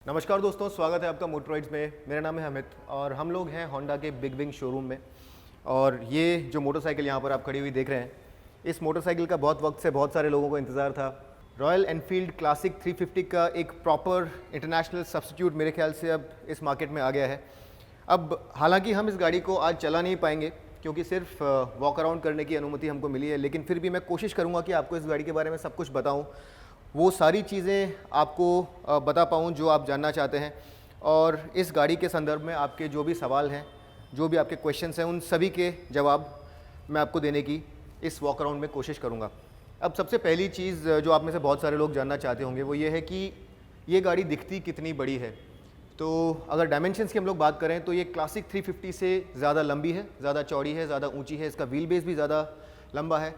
नमस्कार दोस्तों, स्वागत है आपका मोटरराइड्स में। मेरा नाम है अमित और हम लोग हैं होंडा के बिग विंग शोरूम में। और ये जो मोटरसाइकिल यहाँ पर आप खड़ी हुई देख रहे हैं, इस मोटरसाइकिल का बहुत वक्त से बहुत सारे लोगों को इंतज़ार था। रॉयल एनफील्ड क्लासिक 350 का एक प्रॉपर इंटरनेशनल सब्स्टिट्यूट मेरे ख्याल से अब इस मार्केट में आ गया है। अब हालांकि हम इस गाड़ी को आज चला नहीं पाएंगे क्योंकि सिर्फ वॉक अराउंड करने की अनुमति हमको मिली है, लेकिन फिर भी मैं कोशिश करूँगा कि आपको इस गाड़ी के बारे में सब कुछ बताऊँ, वो सारी चीज़ें आपको बता पाऊँ जो आप जानना चाहते हैं। और इस गाड़ी के संदर्भ में आपके जो भी सवाल हैं, जो भी आपके क्वेश्चंस हैं, उन सभी के जवाब मैं आपको देने की इस वॉक अराउंड में कोशिश करूँगा। अब सबसे पहली चीज़ जो आप में से बहुत सारे लोग जानना चाहते होंगे वो ये है कि ये गाड़ी दिखती कितनी बड़ी है। तो अगर डायमेंशंस की हम लोग बात करें तो ये क्लासिक 350 से ज़्यादा लंबी है, ज़्यादा चौड़ी है, ज़्यादा ऊंची है, इसका व्हील बेस भी ज़्यादा लंबा है।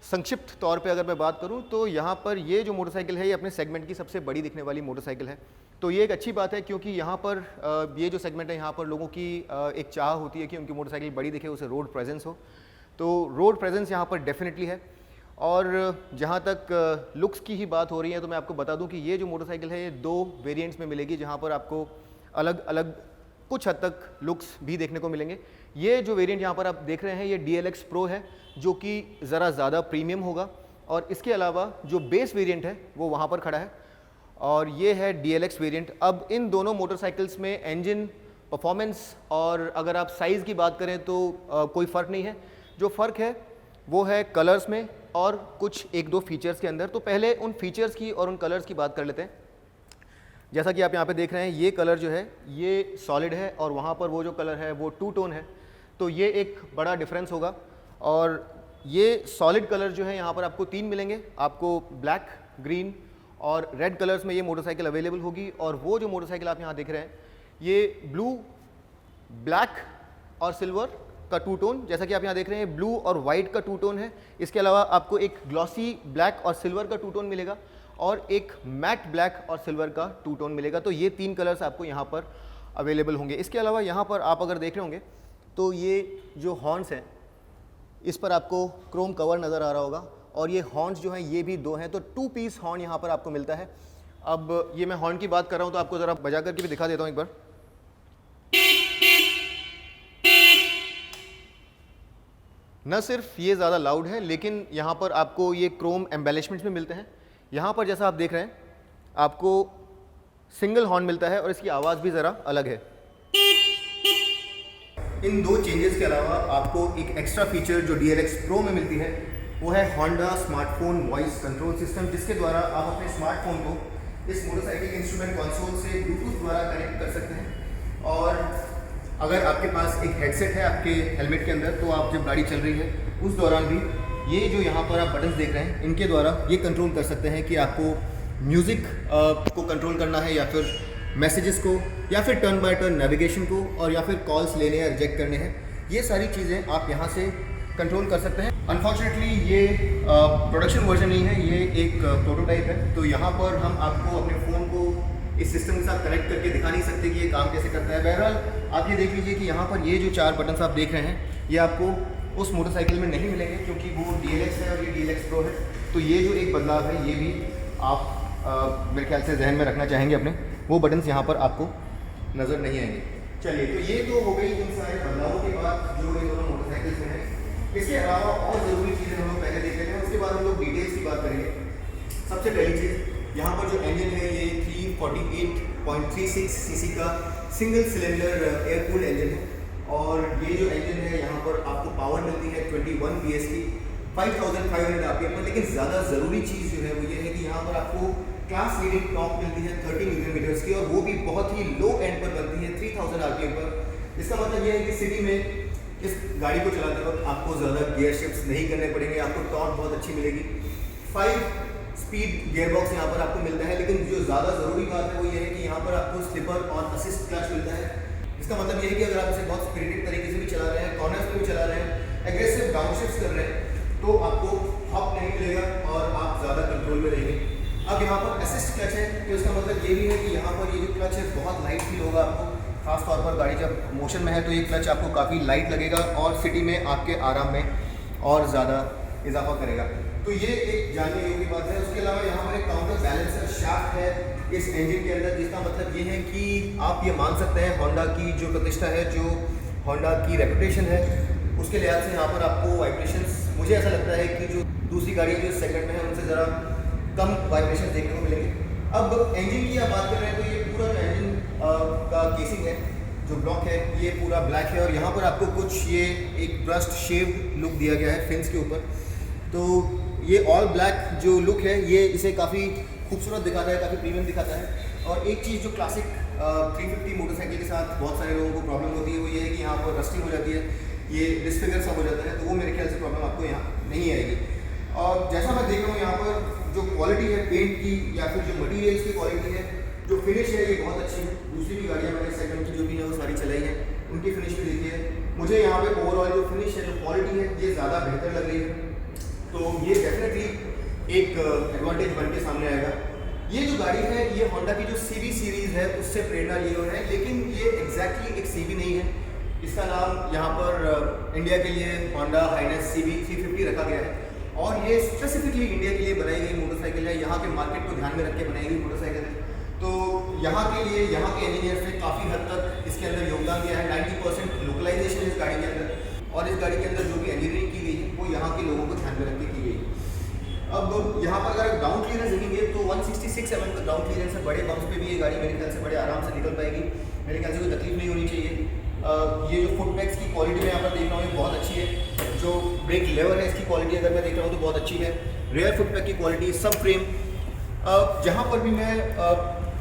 संक्षिप्त तौर पे अगर मैं बात करूं तो यहाँ पर ये जो मोटरसाइकिल है ये अपने सेगमेंट की सबसे बड़ी दिखने वाली मोटरसाइकिल है। तो ये एक अच्छी बात है क्योंकि यहाँ पर ये जो सेगमेंट है यहाँ पर लोगों की एक चाह होती है कि उनकी मोटरसाइकिल बड़ी दिखे, उसे रोड प्रेजेंस हो। तो रोड प्रेजेंस यहाँ पर डेफिनेटली है। और जहाँ तक लुक्स की ही बात हो रही है तो मैं आपको बता दूँ कि ये जो मोटरसाइकिल है ये 2 वेरिएंट्स में मिलेगी, जहाँ पर आपको अलग अलग कुछ हद तक लुक्स भी देखने को मिलेंगे। ये जो वेरिएंट यहाँ पर आप देख रहे हैं ये DLX Pro है, जो कि ज़रा ज़्यादा प्रीमियम होगा। और इसके अलावा जो बेस वेरिएंट है वो वहाँ पर खड़ा है और ये है DLX वेरिएंट। अब इन दोनों मोटरसाइकिल्स में इंजन परफॉर्मेंस और अगर आप साइज़ की बात करें तो कोई फ़र्क नहीं है। जो फ़र्क है वो है कलर्स में और कुछ 1-2 फीचर्स के अंदर। तो पहले उन फीचर्स की और उन कलर्स की बात कर लेते हैं। जैसा कि आप यहाँ पे देख रहे हैं ये कलर जो है ये सॉलिड है और वहाँ पर वो जो कलर है वो 2 टोन है। तो ये एक बड़ा डिफरेंस होगा। और ये सॉलिड कलर जो है यहाँ पर आपको 3 मिलेंगे, आपको ब्लैक, ग्रीन और रेड कलर्स में ये मोटरसाइकिल अवेलेबल होगी। और वो जो मोटरसाइकिल आप यहाँ देख रहे हैं ये ब्लू, ब्लैक और सिल्वर का 2 टोन, जैसा कि आप यहाँ देख रहे हैं ब्लू और वाइट का 2 टोन है। इसके अलावा आपको एक ग्लॉसी ब्लैक और सिल्वर का 2 टोन मिलेगा और एक मैट ब्लैक और सिल्वर का 2 टोन मिलेगा। तो ये 3 कलर्स आपको यहाँ पर अवेलेबल होंगे। इसके अलावा यहाँ पर आप अगर देख रहे होंगे तो ये जो हॉर्न्स हैं इस पर आपको क्रोम कवर नज़र आ रहा होगा और ये हॉर्न्स जो हैं ये भी 2 हैं। तो 2 पीस हॉर्न यहाँ पर आपको मिलता है। अब ये मैं हॉर्न की बात कर रहा हूँ तो आपको ज़रा बजा करके भी दिखा देता हूँ एक बार। न सिर्फ ये ज़्यादा लाउड है लेकिन यहाँ पर आपको ये क्रोम एम्बेलिशमेंट्स भी मिलते हैं। यहाँ पर जैसा आप देख रहे हैं आपको सिंगल हॉर्न मिलता है और इसकी आवाज़ भी ज़रा अलग है। इन 2 चेंजेस के अलावा आपको एक एक्स्ट्रा फीचर जो DLX Pro में मिलती है वो है Honda smartphone voice control system, जिसके द्वारा आप अपने स्मार्टफोन को इस मोटरसाइकिल के इंस्ट्रूमेंट कंसोल से ब्लूटूथ द्वारा कनेक्ट कर सकते हैं। और अगर आपके पास एक हेडसेट है आपके हेलमेट के अंदर तो आप जब गाड़ी चल रही है उस दौरान भी ये जो यहाँ पर आप बटन्स देख रहे हैं इनके द्वारा ये कंट्रोल कर सकते हैं कि आपको म्यूज़िक को कंट्रोल करना है या फिर मैसेजेस को या फिर टर्न बाय टर्न नेविगेशन को और या फिर कॉल्स लेने या रिजेक्ट करने हैं। ये सारी चीज़ें आप यहाँ से कंट्रोल कर सकते हैं। अनफॉर्चुनेटली ये प्रोडक्शन वर्जन नहीं है, ये एक प्रोटोटाइप है। तो यहाँ पर हम आपको अपने फ़ोन को इस सिस्टम के साथ कनेक्ट करके दिखा नहीं सकते कि ये काम कैसे करता है। बहरहाल आप ये देख लीजिए कि यहाँ पर ये जो 4 बटन्स आप देख रहे हैं ये आपको उस मोटरसाइकिल में नहीं मिलेंगे क्योंकि वो DLX है और ये DLX Pro है। तो ये जो एक बदलाव है ये भी आप मेरे ख्याल से जहन में रखना चाहेंगे अपने, वो बटन्स यहाँ पर आपको नज़र नहीं आएंगे। चलिए, तो ये तो हो गई इन सारे बदलावों के बाद जो इन दोनों मोटरसाइकिल्स में है। इसके अलावा और ज़रूरी चीज़ें हम लोग पहले देख लेते हैं, उसके बाद हम लोग डिटेल्स की बात करेंगे। सबसे पहली चीज़ यहाँ पर जो इंजन है ये 348.36 सीसी का single cylinder air cooled engine है। और ये जो इंजन है यहाँ पर आपको पावर मिलती है 21 PS की 5500 RPM पर। लेकिन ज़्यादा ज़रूरी चीज़ जो है वो ये है कि यहाँ पर आपको क्लास लीडिंग टॉप मिलती है 30 Nm की और वो भी बहुत ही लो एंड पर बनती है 3000 RPM पर। इसका मतलब ये है कि सिटी में इस गाड़ी को चलाते वक्त आपको ज़्यादा गियर शिफ्ट्स नहीं करने पड़ेंगे, आपको टॉर्क बहुत अच्छी मिलेगी। 5 स्पीड गियरबॉक्स यहाँ पर आपको मिलता है। लेकिन जो ज़्यादा ज़रूरी बात है वो ये है कि यहाँ पर आपको स्लिपर और असिस्ट क्लच मिलता है। इसका मतलब ये है कि अगर आप इसे बहुत स्पिरिटेड तरीके से भी चला रहे हैं, कॉर्नर्स में भी चला रहे हैं, एग्रेसिव डाउनशिफ्ट्स कर रहे हैं तो आपको हॉप नहीं मिलेगा और आप ज़्यादा कंट्रोल में रहेंगे। अब यहाँ पर असिस्ट क्लच है तो इसका मतलब ये भी है कि यहाँ पर ये जो क्लच है बहुत लाइट फील होगा आपको। खास तौर पर गाड़ी जब मोशन में है तो ये क्लच आपको काफ़ी लाइट लगेगा और सिटी में आपके आराम में और ज़्यादा इजाफा करेगा। तो ये एक जानने योग्य बात है। उसके अलावा यहाँ पर एक काउंटर बैलेंसर शाफ्ट है इस इंजन के अंदर, जिसका मतलब ये है कि आप ये मान सकते हैं होंडा की जो प्रतिष्ठा है, जो होंडा की रेपुटेशन है, उसके लिहाज से यहाँ पर आपको वाइब्रेशंस, मुझे ऐसा लगता है कि जो दूसरी गाड़ी जो इस सेगमेंट में है उनसे ज़रा कम वाइब्रेशन देखने को मिलेंगे। अब इंजन की आप बात कर रहे हैं तो ये पूरा जो इंजन का केसिंग है, जो ब्लॉक है, ये पूरा ब्लैक है और यहाँ पर आपको कुछ ये एक ब्रस्ट शेप्ड लुक दिया गया है फिन्स के ऊपर। तो ये ऑल ब्लैक जो लुक है ये इसे काफ़ी खूबसूरत दिखाता है, काफ़ी प्रीमियम दिखाता है। और एक चीज़ जो क्लासिक 350 मोटरसाइकिल के साथ बहुत सारे लोगों को प्रॉब्लम होती है वो ये है कि यहाँ पर रस्टिंग हो जाती है, ये डिस्फिगर सा हो जाता है, तो वो मेरे ख्याल से प्रॉब्लम आपको यहाँ नहीं आएगी। और जैसा मैं देख रहा हूँ यहाँ पर जो क्वालिटी है पेंट की या फिर जो मटीरियल्स की क्वालिटी है, जो फिनिश है, ये बहुत अच्छी है। दूसरी भी गाड़ियाँ मैंने सेगमेंट की जो भी है वो सारी चलाई हैं, उनकी फिनिश भी देखी है। मुझे यहाँ पे ओवरऑल जो फिनिश है, जो क्वालिटी है, ये ज़्यादा बेहतर लग रही है। तो ये डेफिनेटली एक एडवांटेज बन के सामने आएगा। ये जो गाड़ी है ये होंडा की जो सीबी सीरीज़ है उससे प्रेरणा लिए हुए है, लेकिन ये एग्जैक्टली एक सीबी नहीं है। इसका नाम यहाँ पर इंडिया के लिए होंडा हाइनेस CB 350 रखा गया है और ये स्पेसिफिकली इंडिया के लिए बनाई गई मोटरसाइकिल है। यहाँ के मार्केट को ध्यान में रख के बनाई गई मोटरसाइकिल है। तो यहाँ के लिए यहाँ के इंजीनियर्स ने काफ़ी हद तक इसके अंदर योगदान दिया है। 90% लोकलाइजेशन इस गाड़ी के अंदर, और इस गाड़ी के अंदर जो भी इंजीनियरिंग की गई है वो यहाँ के लोगों को ध्यान में रख के की गई है। अब यहाँ पर अगर ग्राउंड क्लियरेंस देखेंगे तो 166 mm का ग्राउंड क्लियरेंस है। बड़े बम्प्स पे भी ये गाड़ी मेरे ख्याल से बड़े आराम से निकल पाएगी, मेरे ख्याल से कोई तकलीफ नहीं होनी चाहिए। ये जो फुट पैक्स की क्वालिटी मैं यहाँ पर देख रहा हूँ ये बहुत अच्छी है। जो ब्रेक लेवर है इसकी क्वालिटी अगर मैं देख रहा हूँ तो बहुत अच्छी है। रेयर फुट पैक की क्वालिटी, सब फ्रेम, जहाँ पर भी मैं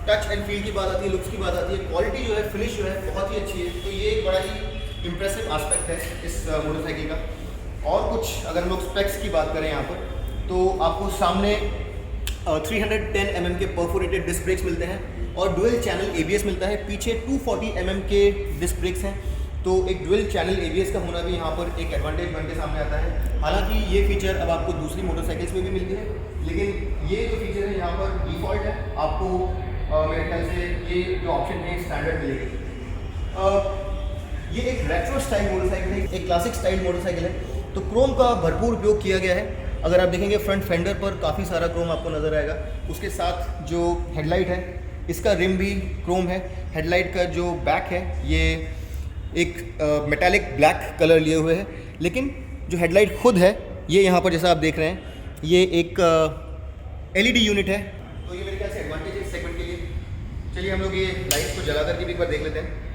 टच एंड फील की बात आती है, लुक्स की बात आती है, क्वालिटी जो है, फिनिश जो है बहुत ही अच्छी है। तो ये एक बड़ा ही इम्प्रेसिव आस्पेक्ट है इस मोटरसाइकिल का। और कुछ अगर हम लोग स्पेक्स की बात करें यहाँ पर तो आपको सामने 310 mm के परफोरेटेड डिस्क ब्रेक्स मिलते हैं और डुअल चैनल ABS मिलता है। पीछे 240 mm के डिस्क ब्रेक्स हैं, तो एक डुअल चैनल ABS का होना भी यहाँ पर एक एडवांटेज बन के सामने आता है। हालांकि ये फीचर अब आपको दूसरी मोटरसाइकिल्स में भी मिलती है, लेकिन ये जो फीचर है यहाँ पर डिफ़ॉल्ट है। आपको मेरे ख्याल से ये जो ऑप्शन है स्टैंडर्ड मिलेगी। ये एक रेट्रो स्टाइल मोटरसाइकिल है, एक क्लासिक स्टाइल मोटरसाइकिल है, तो क्रोम का भरपूर उपयोग किया गया है। अगर आप देखेंगे फ्रंट फेंडर पर काफ़ी सारा क्रोम आपको नज़र आएगा। उसके साथ जो हेडलाइट है इसका रिम भी क्रोम है। हेडलाइट का जो बैक है ये एक मेटालिक ब्लैक कलर लिए हुए है, लेकिन जो हेडलाइट खुद है ये यहाँ पर जैसा आप देख रहे हैं ये एक LED यूनिट है। तो ये मेरे ख्याल से एडवांटेज है इस सेगमेंट के लिए। चलिए हम लोग ये लाइट्स को जला करके भी एक बार देख लेते हैं।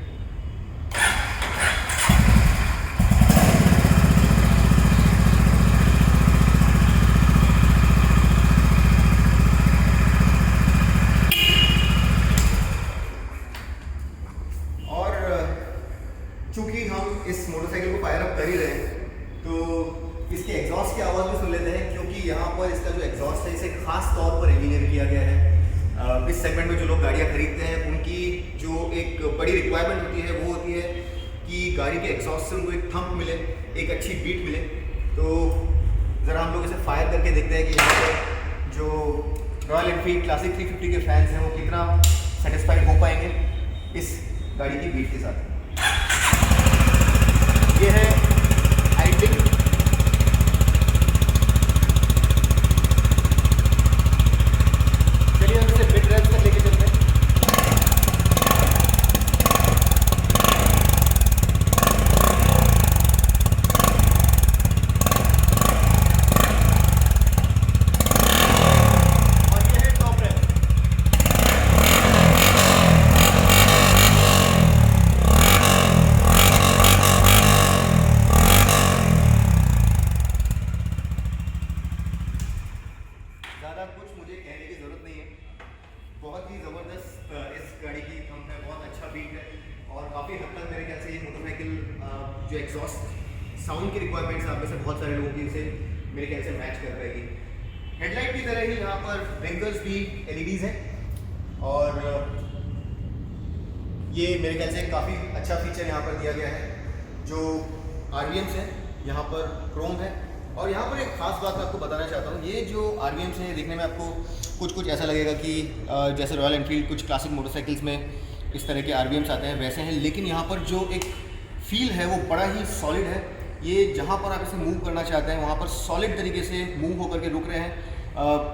चूँकि हम इस मोटरसाइकिल को फायर अप कर ही रहे हैं तो इसके एग्जॉस्ट की आवाज़ भी सुन लेते हैं, क्योंकि यहाँ पर इसका जो एग्जॉस्ट है इसे खास तौर पर इंजीनियर किया गया है। इस सेगमेंट में जो लोग गाड़ियाँ खरीदते हैं उनकी जो एक बड़ी रिक्वायरमेंट होती है वो होती है कि गाड़ी के एग्जॉस्ट से उनको एक थंप मिले, एक अच्छी बीट मिले। तो ज़रा हम लोग इसे फायर करके देखते हैं कि यहाँ पर जो रॉयल एनफील्ड क्लासिक 350 के फैंस हैं वो कितना सेटिस्फाइड हो पाएंगे इस गाड़ी की बीट के साथ। ये है आइडलिंग। चलिए हम इसे मिड रेंज तक लेके चलते हैं। और ये है टॉप रेंज। ज़्यादा कुछ मुझे कहने की ज़रूरत नहीं है, बहुत ही ज़बरदस्त इस गाड़ी की थंब है, बहुत अच्छा बीट है और काफ़ी हद तक मेरे ख्याल से ये मोटरसाइकिल जो एग्जॉस्ट साउंड की रिक्वायरमेंट्स आप में से बहुत सारे लोगों की इसे मेरे ख्याल से मैच कर पाएगी। हेडलाइट की तरह ही यहाँ पर ब्लिंकर्स भी LEDs हैं और ये मेरे ख्याल से काफ़ी अच्छा फीचर यहाँ पर दिया गया है। जो RVMs हैं यहाँ पर क्रोम है और यहाँ पर एक ख़ास बात मैं आपको बताना चाहता हूँ। ये जो RVMs हैं देखने में आपको कुछ ऐसा लगेगा कि जैसे रॉयल एनफील्ड कुछ क्लासिक मोटरसाइकिल्स में इस तरह के RVMs आते हैं वैसे हैं, लेकिन यहाँ पर जो एक फील है वो बड़ा ही सॉलिड है। ये जहाँ पर आप इसे मूव करना चाहते हैं वहाँ पर सॉलिड तरीके से मूव होकर के रुक रहे हैं,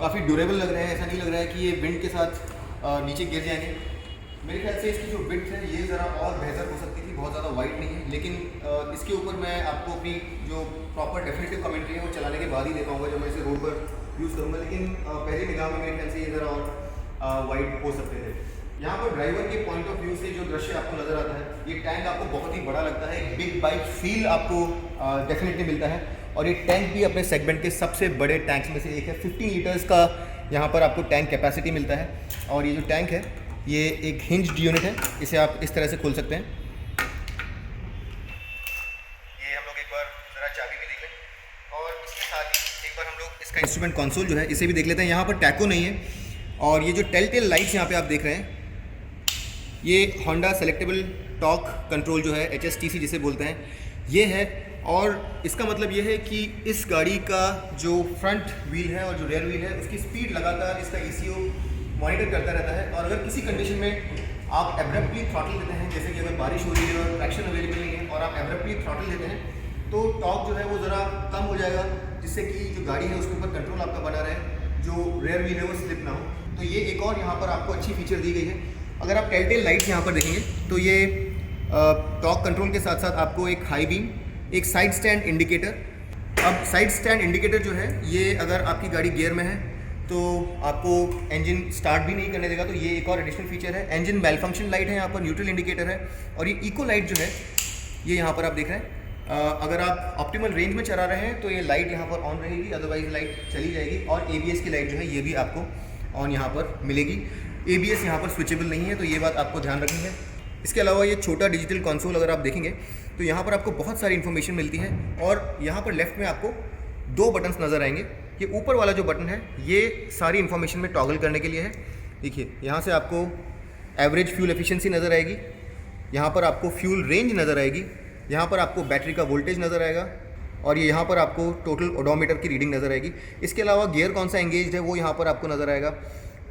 काफ़ी ड्यूरेबल लग रहे हैं। ऐसा नहीं लग रहा है कि ये विंड के साथ नीचे गिर जाएंगे। मेरे ख्याल से इसकी जो विड्थ है ये ज़रा और बेहतर हो सकती थी, बहुत ज़्यादा वाइड नहीं है, लेकिन इसके ऊपर मैं आपको अपनी जो प्रॉपर डेफिनेटिव कमेंट्री है वो चलाने के बाद ही दे पाऊँगा जब मैं इसे रोड पर यूज़ करूँगा। लेकिन पहली निगाह में मेरे ख्याल से ये ज़रा और वाइड हो सकते थे। यहाँ पर ड्राइवर के पॉइंट ऑफ व्यू से जो दृश्य आपको नज़र आता है, ये टैंक आपको बहुत ही बड़ा लगता है, एक बिग बाइक फील आपको डेफिनेटली मिलता है। और ये टैंक भी अपने सेगमेंट के सबसे बड़े टैंक्स में से एक है। 15 लीटर्स का यहाँ पर आपको टैंक कैपेसिटी मिलता है। और ये जो टैंक है ये एक हिंज्ड यूनिट है, इसे आप इस तरह से खोल सकते हैं। ये हम लोग एक बार ज़रा चाबी भी देख लें और इसके साथ ही एक बार हम लोग इसका इंस्ट्रूमेंट कंसोल जो है इसे भी देख लेते हैं। यहाँ पर टैको नहीं है और ये जो टेल लाइट्स यहाँ पे आप देख रहे हैं ये होंडा सेलेक्टेबल टॉर्क कंट्रोल जो है HSTC जिसे बोलते हैं ये है। और इसका मतलब ये है कि इस गाड़ी का जो फ्रंट व्हील है और जो रेयर व्हील है उसकी स्पीड लगातार इसका ECU मॉनिटर करता रहता है। और अगर किसी कंडीशन में आप एब्रप्टली थ्रॉटल देते हैं, जैसे कि अगर बारिश हो रही है और ट्रैक्शन अवेलेबल नहीं है और आप एब्रप्टली थ्रॉटल देते हैं तो टॉर्क जो है वो ज़रा कम हो जाएगा, जिससे कि जो गाड़ी है उसके ऊपर कंट्रोल आपका बना रहे, जो रेयर व्हील है वो स्लिप ना हो। तो ये एक और यहाँ पर आपको अच्छी फीचर दी गई है। अगर आप टेल लाइट्स यहाँ पर देखेंगे तो ये टॉर्क कंट्रोल के साथ साथ आपको एक हाई बीम, एक साइड स्टैंड इंडिकेटर। अब साइड स्टैंड इंडिकेटर जो है ये अगर आपकी गाड़ी गियर में है तो आपको इंजन स्टार्ट भी नहीं करने देगा, तो ये एक और एडिशनल फीचर है। इंजन मेल फंक्शन लाइट है, यहाँ पर न्यूट्रल इंडिकेटर है। और ये इको लाइट जो है ये यहाँ पर आप देख रहे हैं, अगर आप ऑप्टिमल रेंज में चला रहे हैं तो ये लाइट यहाँ पर ऑन रहेगी, अदरवाइज लाइट चली जाएगी। और ABS की लाइट जो है ये भी आपको ऑन यहाँ पर मिलेगी। ABS यहाँ पर स्विचेबल नहीं है, तो ये बात आपको ध्यान रखनी है। इसके अलावा ये छोटा डिजिटल कंसोल अगर आप देखेंगे तो यहाँ पर आपको बहुत सारी इन्फॉर्मेशन मिलती है। और यहाँ पर लेफ्ट में आपको 2 बटन्स नज़र आएंगे। ये ऊपर वाला जो बटन है ये सारी इन्फॉर्मेशन में टॉगल करने के लिए है। देखिए यहाँ से आपको एवरेज फ्यूल एफिशिएंसी नज़र आएगी, यहाँ पर आपको फ्यूल रेंज नज़र आएगी, यहाँ पर आपको बैटरी का वोल्टेज नज़र आएगा और ये यहाँ पर आपको टोटल ओडोमीटर की रीडिंग नज़र आएगी। इसके अलावा गियर कौन सा एंगेज्ड है वो यहाँ पर आपको नज़र आएगा,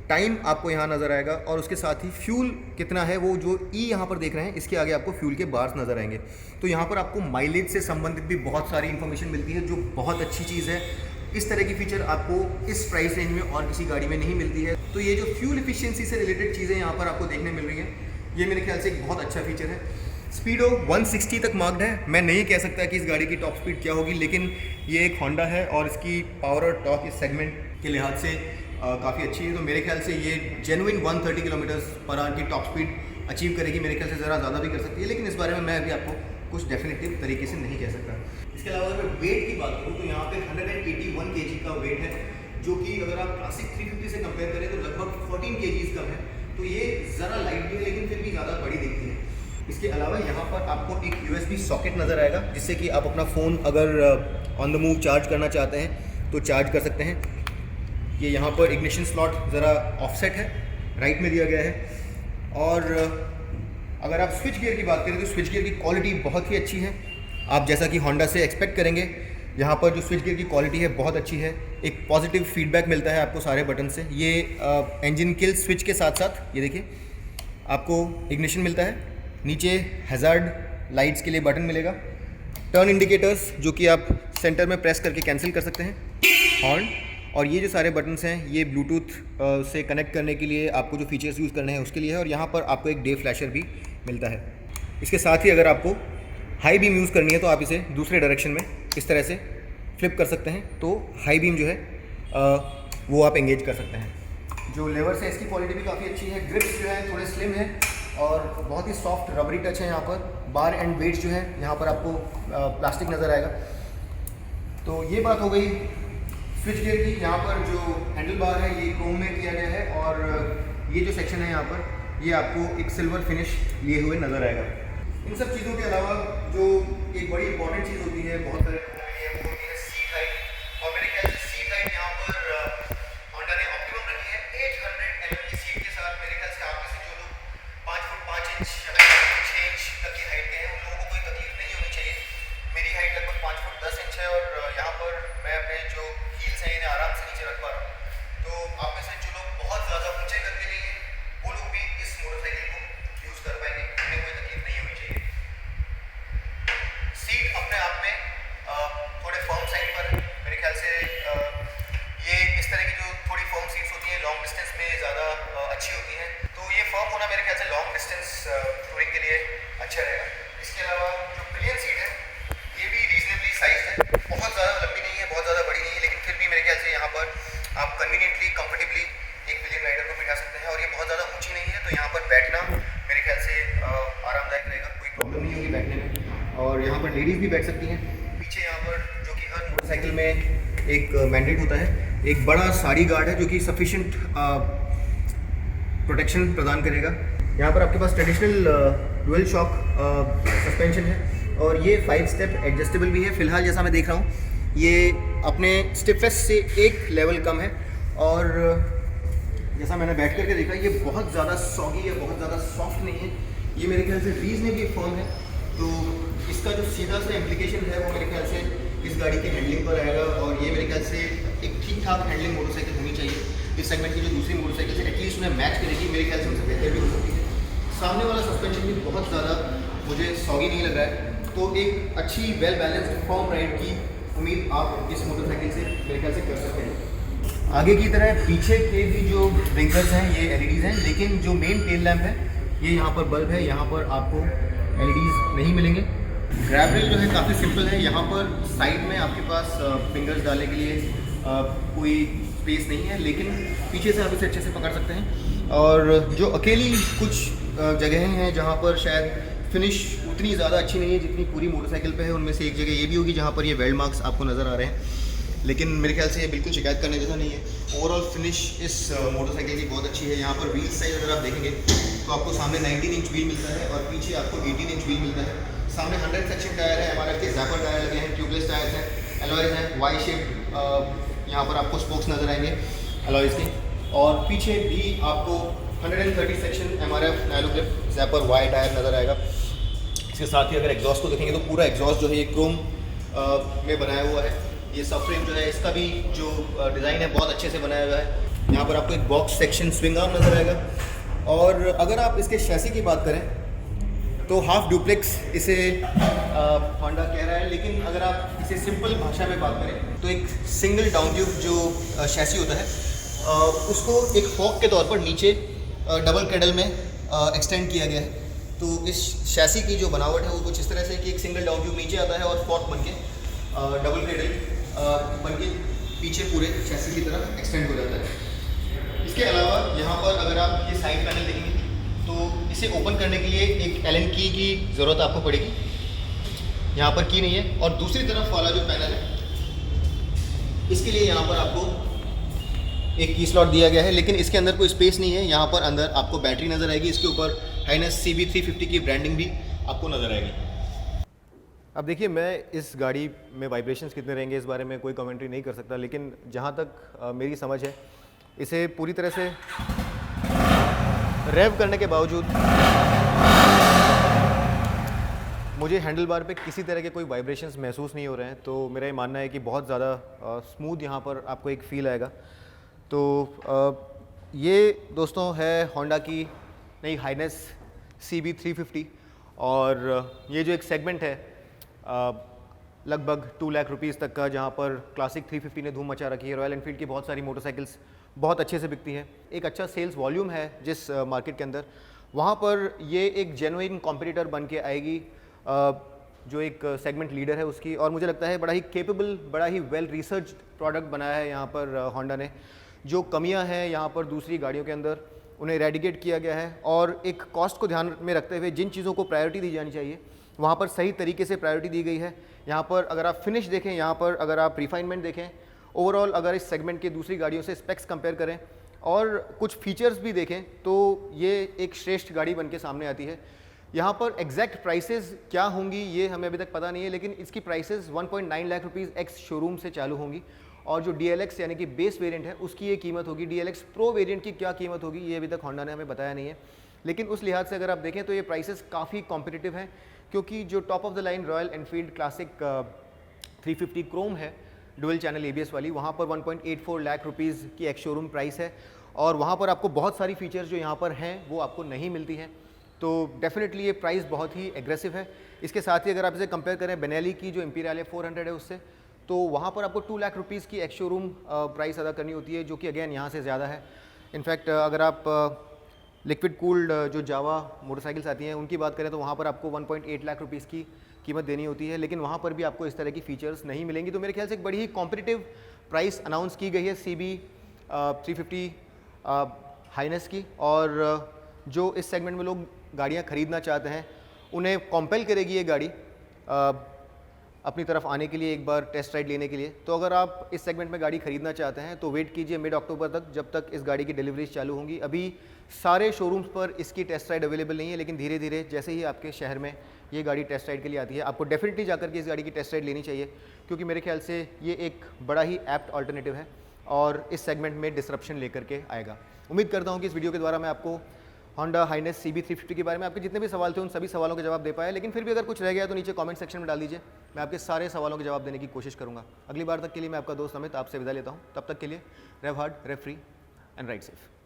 टाइम आपको यहाँ नज़र आएगा और उसके साथ ही फ्यूल कितना है वो जो यहाँ पर देख रहे हैं इसके आगे आपको फ्यूल के बार्स नज़र आएंगे। तो यहाँ पर आपको माइलेज से संबंधित भी बहुत सारी इन्फॉर्मेशन मिलती है जो बहुत अच्छी चीज़ है। इस तरह की फीचर आपको इस प्राइस रेंज में और किसी गाड़ी में नहीं मिलती है। तो ये जो फ्यूल एफिशिएंसी से रिलेटेड चीज़ें यहाँ पर आपको देखने मिल रही हैं ये मेरे ख्याल से एक बहुत अच्छा फीचर है। स्पीडो 160 तक मार्क्ड है। मैं नहीं कह सकता कि इस गाड़ी की टॉप स्पीड क्या होगी, लेकिन ये एक होंडा है और इसकी पावर और टॉर्क इस सेगमेंट के लिहाज से काफ़ी अच्छी है। तो मेरे ख्याल से ये जेन्युइन 130 km/h की टॉप स्पीड अचीव करेगी। मेरे ख्याल से ज़रा ज़्यादा भी कर सकती है, लेकिन इस बारे में मैं अभी आपको कुछ डेफिनेटिव तरीके से नहीं कह सकता। इसके अलावा अगर वेट की बात करूँ तो यहाँ पे 181 kg का वेट है, जो कि अगर आप क्लासिक 350 से कंपेयर करें तो लगभग 14 kg कम है। तो ये ज़रा लाइट भी है लेकिन फिर भी ज़्यादा बड़ी दिखती है। इसके अलावा यहाँ पर आपको एक USB सॉकेट नज़र आएगा, जिससे कि आप अपना फ़ोन अगर ऑन द मूव चार्ज करना चाहते हैं तो चार्ज कर सकते हैं। ये यहाँ पर इग्निशन स्लॉट ज़रा ऑफसेट है, राइट में दिया गया है। और अगर आप स्विच गियर की बात करें तो स्विच गियर की क्वालिटी बहुत ही अच्छी है। आप जैसा कि होंडा से एक्सपेक्ट करेंगे, यहाँ पर जो स्विच गियर की क्वालिटी है बहुत अच्छी है। एक पॉजिटिव फीडबैक मिलता है आपको सारे बटन से। ये इंजन किल स्विच के साथ साथ ये देखिए आपको इग्निशन मिलता है, नीचे हैज़ार्ड लाइट्स के लिए बटन मिलेगा, टर्न इंडिकेटर्स जो कि आप सेंटर में प्रेस करके कैंसिल कर सकते हैं, हॉर्न। और ये जो सारे बटन्स हैं ये ब्लूटूथ से कनेक्ट करने के लिए आपको जो फीचर्स यूज़ करने हैं उसके लिए है। और यहाँ पर आपको एक डे फ्लैशर भी मिलता है। इसके साथ ही अगर आपको हाई बीम यूज़ करनी है तो आप इसे दूसरे डायरेक्शन में इस तरह से फ्लिप कर सकते हैं, तो हाई बीम जो है वो आप एंगेज कर सकते हैं। जो लेवर्स है इसकी क्वालिटी भी काफ़ी अच्छी है। ग्रिप्स जो है थोड़े स्लिम है और बहुत ही सॉफ्ट रबरी टच है। यहाँ पर बार एंड वेट्स जो है यहाँ पर आपको प्लास्टिक नज़र आएगा। तो ये बात हो गई स्विच गियर की। यहाँ पर जो हैंडल बार है ये क्रोम में किया गया है और ये जो सेक्शन है यहाँ पर ये आपको एक सिल्वर फिनिश लिए हुए नज़र आएगा। इन सब चीज़ों के अलावा जो एक बड़ी इंपॉर्टेंट चीज़ होती है बहुत सारे लोगों के लिए, वो होती है सीट हाइट। और मेरे ख्याल से सीट हाइट यहाँ पर होंडा ने ऑप्टिमम रखी है 800 mm की सीट के साथ। मेरे ख्याल से आप में से जो लोग 5 फुट 5 इंच या 6 इंच तक की हाइट के हैं उन लोगों को कोई तकलीफ नहीं होनी चाहिए। मेरी हाइट लगभग 5 फुट 10 इंच है और यहाँ पर मैं अपने जो हील्स हैं इन्हें आराम से नीचे रख पा रहा हूँ। तो आप में से जो लोग बहुत ज़्यादा ऊँचे करके लिए वो लोग भी इस मोटरसाइकिल को यूज़ कर पाएंगे, उन्हें कोई तकलीफ नहीं होनी चाहिए। सीट अपने आप में थोड़े फर्म साइड पर है। मेरे ख्याल से ये इस तरह की जो थोड़ी फर्म सीट्स होती हैं लॉन्ग डिस्टेंस में ज़्यादा अच्छी होती हैं। पर लेडीज़ भी बैठ सकती हैं। पीछे यहाँ पर जो कि हर मोटरसाइकिल में एक मैंडेट होता है, एक बड़ा साड़ी गार्ड है जो कि सफिशेंट प्रोटेक्शन प्रदान करेगा। यहाँ पर आपके पास ट्रेडिशनल डुअल शॉक सस्पेंशन है और ये 5 स्टेप एडजस्टेबल भी है। फ़िलहाल जैसा मैं देख रहा हूँ ये अपने स्टिफनेस से एक लेवल कम है और जैसा मैंने बैठ करके देखा ये बहुत ज़्यादा सॉगी है, बहुत ज़्यादा सॉफ्ट नहीं है। ये मेरे ख्याल से रीजनेबली फर्म है, तो इसका जो सीधा सा इम्प्लीकेशन है वो मेरे ख्याल से इस गाड़ी की हैंडलिंग पर आएगा और ये मेरे ख्याल से एक ठीक ठाक हैंडलिंग मोटरसाइकिल होनी चाहिए। इस सेगमेंट की जो दूसरी मोटरसाइकिल से एटलीस्ट उन्हें मैच करेगी, मेरे ख्याल से उनसे बेहतर भी हो सकती है। सामने वाला सस्पेंशन भी बहुत ज़्यादा मुझे सॉगी नहीं लग रहा है, तो एक अच्छी वेल बैलेंस्ड फॉर्म राइड की उम्मीद आप इस मोटरसाइकिल से मेरे ख्याल से कर सकते हैं। आगे की तरह पीछे के भी जो ब्लिंकर्स हैं ये एलईडीज़ हैं, लेकिन जो मेन टेल लैंप है ये यहाँ पर बल्ब है, यहाँ पर आपको एलईडीज़ नहीं मिलेंगे। ग्रैब रेल जो है काफ़ी सिंपल है, यहाँ पर साइड में आपके पास फिंगर्स डालने के लिए कोई स्पेस नहीं है, लेकिन पीछे से आप इसे अच्छे से पकड़ सकते हैं। और जो अकेली कुछ जगहें हैं जहाँ पर शायद फिनिश उतनी ज़्यादा अच्छी नहीं है जितनी पूरी मोटरसाइकिल पे है, उनमें से एक जगह ये भी होगी जहाँ पर ये वेल्ड मार्क्स आपको नज़र आ रहे हैं, लेकिन मेरे ख्याल से ये बिल्कुल शिकायत करने जैसा नहीं है। ओवरऑल फिनिश इस मोटरसाइकिल की बहुत अच्छी है। यहाँ पर व्हील साइज अगर आप देखेंगे तो आपको सामने 19 इंच व्हील मिलता है और पीछे आपको 18 इंच व्हील मिलता है। सामने 100 सेक्शन टायर है, हमारे के जैपर टायर लगे हैं, ट्यूबलेस टायर्स हैं, एलॉयज़ हैं, वाई शेप यहाँ पर आपको स्पोक्स नज़र आएंगे एलॉयज़ के, और पीछे भी आपको 130 section MRF nano clip zapper Y tyre नज़र आएगा। इसके साथ ही अगर एग्जॉस्ट को देखेंगे तो पूरा एग्जॉस्ट जो है ये क्रोम में बनाया हुआ है। ये सब फ्रेम जो है इसका भी जो डिज़ाइन है बहुत अच्छे से बनाया हुआ है। यहाँ पर आपको एक बॉक्स सेक्शन स्विंग आर्म नज़र आएगा। और अगर आप इसके शैसी की बात करें तो हाफ डुप्लेक्स इसे होंडा कह रहा है, लेकिन अगर आप इसे सिंपल भाषा में बात करें तो एक सिंगल डाउन ट्यूब जो शैसी होता है उसको एक फॉक के तौर पर नीचे डबल कैडल में एक्सटेंड किया गया है। तो इस शैसी की जो बनावट है वो कुछ इस तरह से कि एक सिंगल डाउन ट्यूब नीचे आता है और फॉक बन के डबल कैडल बन के पीछे पूरे शैसी की तरफ एक्सटेंड हो जाता है। इसके अलावा यहाँ पर अगर आप ये साइड पैनल देखेंगे तो इसे ओपन करने के लिए एक एलन की ज़रूरत आपको पड़ेगी, यहाँ पर की नहीं है। और दूसरी तरफ वाला जो पैनल है इसके लिए यहाँ पर आपको एक की स्लॉट दिया गया है, लेकिन इसके अंदर कोई स्पेस नहीं है। यहाँ पर अंदर आपको बैटरी नज़र आएगी, इसके ऊपर हाइनस CB350 की ब्रांडिंग भी आपको नज़र आएगी। अब देखिए, मैं इस गाड़ी में वाइब्रेशंस कितने रहेंगे इस बारे में कोई कमेंट्री नहीं कर सकता, लेकिन जहाँ तक मेरी समझ है इसे पूरी तरह से रेव करने के बावजूद मुझे हैंडल बार पे किसी तरह के कोई वाइब्रेशंस महसूस नहीं हो रहे हैं। तो मेरा ये मानना है कि बहुत ज़्यादा स्मूथ यहाँ पर आपको एक फ़ील आएगा। तो ये दोस्तों है होंडा की नई हाइनेस CB350 और ये जो एक सेगमेंट है लगभग 2 लाख रुपीज़ तक का, जहाँ पर क्लासिक 350 ने धूम मचा रखी है। रॉयल एनफील्ड की बहुत सारी मोटरसाइकिल्स बहुत अच्छे से बिकती हैं, एक अच्छा सेल्स वॉल्यूम है जिस मार्केट के अंदर, वहाँ पर ये एक जेन्युइन कॉम्पिटिटर बन के आएगी जो एक सेगमेंट लीडर है उसकी। और मुझे लगता है बड़ा ही केपेबल, बड़ा ही वेल रिसर्च प्रोडक्ट बनाया है यहाँ पर होंडा ने। जो कमियाँ हैं यहाँ पर दूसरी गाड़ियों के अंदर उन्हें रेडिकेट किया गया है और एक कॉस्ट को ध्यान में रखते हुए जिन चीज़ों को प्रायोरिटी दी जानी चाहिए वहाँ पर सही तरीके से प्रायोरिटी दी गई है। यहाँ पर अगर आप फिनिश देखें, यहाँ पर अगर आप रिफाइनमेंट देखें, ओवरऑल अगर इस सेगमेंट के दूसरी गाड़ियों से स्पेक्स कंपेयर करें और कुछ फीचर्स भी देखें तो ये एक श्रेष्ठ गाड़ी बन के सामने आती है। यहाँ पर एग्जैक्ट प्राइसेस क्या होंगी ये हमें अभी तक पता नहीं है, लेकिन इसकी prices 1.9 lakh rupees ex showroom से चालू होंगी और जो DLX यानी कि बेस वेरिएंट है उसकी ये कीमत होगी। DLX प्रो वेरिएंट की क्या कीमत होगी ये अभी तक होंडा ने हमें बताया नहीं है, लेकिन उस लिहाज से अगर आप देखें तो ये प्राइसेस काफ़ी कॉम्पिटिटिव हैं, क्योंकि जो top of the line royal Enfield classic 350 Chrome है डुअल चैनल ABS वाली, वहाँ पर 1.84 लाख रुपीज़ की एक्स शोरूम प्राइस है और वहाँ पर आपको बहुत सारी फीचर्स जो यहाँ पर हैं वो आपको नहीं मिलती हैं। तो डेफिनेटली ये प्राइस बहुत ही एग्रेसिव है। इसके साथ ही अगर आप इसे कंपेयर करें बेनेली की जो इम्पीरियल 400 है उससे, तो वहाँ पर आपको 2 लाख रुपीज़ की एक्स शोरूम प्राइस अदा करनी होती है, जो कि अगेन यहाँ से ज़्यादा है। इनफैक्ट अगर आप लिक्विड कूल्ड जो जावा मोटरसाइकिल्स आती हैं उनकी बात करें तो वहाँ पर आपको 1.8 लाख रुपीज़ की कीमत देनी होती है, लेकिन वहाँ पर भी आपको इस तरह की फ़ीचर्स नहीं मिलेंगी। तो मेरे ख्याल से एक बड़ी ही कॉम्पिटिटिव प्राइस अनाउंस की गई है CB350 हाइनेस की, और जो इस सेगमेंट में लोग गाड़ियाँ ख़रीदना चाहते हैं उन्हें कॉम्पेल करेगी ये गाड़ी अपनी तरफ आने के लिए, एक बार टेस्ट राइड लेने के लिए। तो अगर आप इस सेगमेंट में गाड़ी खरीदना चाहते हैं तो वेट कीजिए मिड अक्टूबर तक, जब तक इस गाड़ी की डिलीवरीज चालू होंगी। अभी सारे शोरूम्स पर इसकी टेस्ट राइड अवेलेबल नहीं है, लेकिन धीरे धीरे जैसे ही आपके शहर में ये गाड़ी टेस्ट राइड के लिए आती है, आपको डेफिनेटली जाकर के इस गाड़ी की टेस्ट राइड लेनी चाहिए, क्योंकि मेरे ख्याल से ये एक बड़ा ही एप्ट अल्टरनेटिव है और इस सेगमेंट में डिसरप्शन लेकर के आएगा। उम्मीद करता हूँ कि इस वीडियो के द्वारा मैं आपको होंडा हाइनेस CB350 के बारे में आपके जितने भी सवाल थे उन सभी सवालों के जवाब दे पाया, लेकिन फिर भी अगर कुछ रह गया तो नीचे कमेंट सेक्शन में डाल दीजिए, मैं आपके सारे सवालों के जवाब देने की कोशिश करूंगा। अगली बार तक के लिए मैं आपका दोस्त अमित आपसे विदा लेता हूं, तब तक के लिए rev hard, rev free and ride safe.